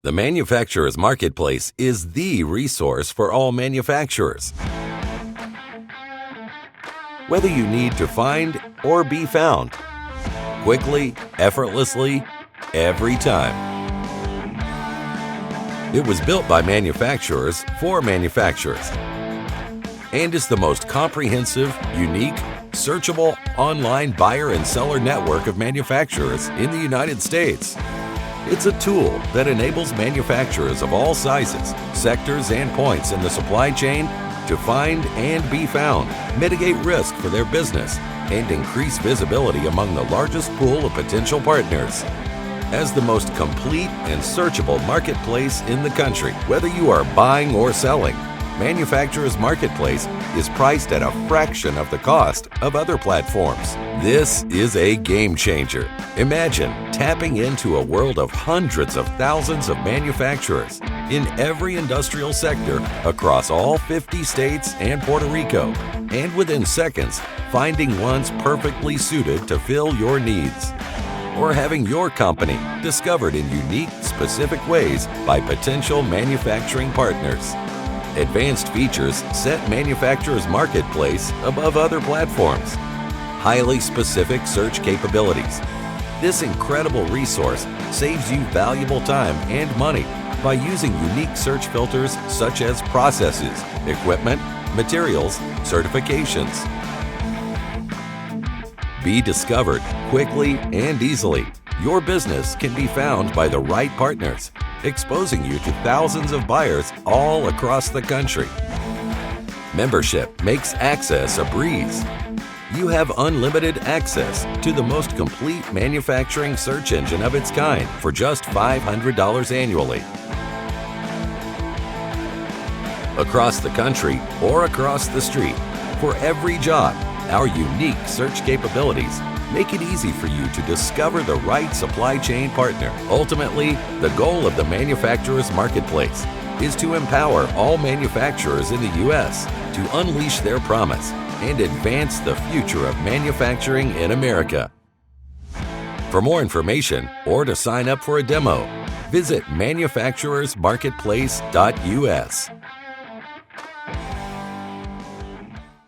The Manufacturer's Marketplace is the resource for all manufacturers. Whether you need to find or be found, quickly, effortlessly, every time. It was built by manufacturers for manufacturers and is the most comprehensive, unique, searchable online buyer and seller network of manufacturers in the United States. It's a tool that enables manufacturers of all sizes, sectors, and points in the supply chain to find and be found, mitigate risk for their business, and increase visibility among the largest pool of potential partners. As the most complete and searchable marketplace in the country, whether you are buying or selling, Manufacturer's Marketplace is priced at a fraction of the cost of other platforms. This is a game changer. Imagine tapping into a world of hundreds of thousands of manufacturers in every industrial sector across all 50 states and Puerto Rico, and within seconds, finding ones perfectly suited to fill your needs. Or having your company discovered in unique, specific ways by potential manufacturing partners. Advanced features set Manufacturer's Marketplace above other platforms. Highly specific search capabilities. This incredible resource saves you valuable time and money by using unique search filters such as processes, equipment, materials, certifications. Be discovered quickly and easily. Your business can be found by the right partners, exposing you to thousands of buyers all across the country. Membership makes access a breeze. You have unlimited access to the most complete manufacturing search engine of its kind for just $500 annually. Across the country or across the street, for every job, our unique search capabilities make it easy for you to discover the right supply chain partner. Ultimately, the goal of the Manufacturer's Marketplace is to empower all manufacturers in the U.S. to unleash their promise and advance the future of manufacturing in America. For more information or to sign up for a demo, visit manufacturersmarketplace.us.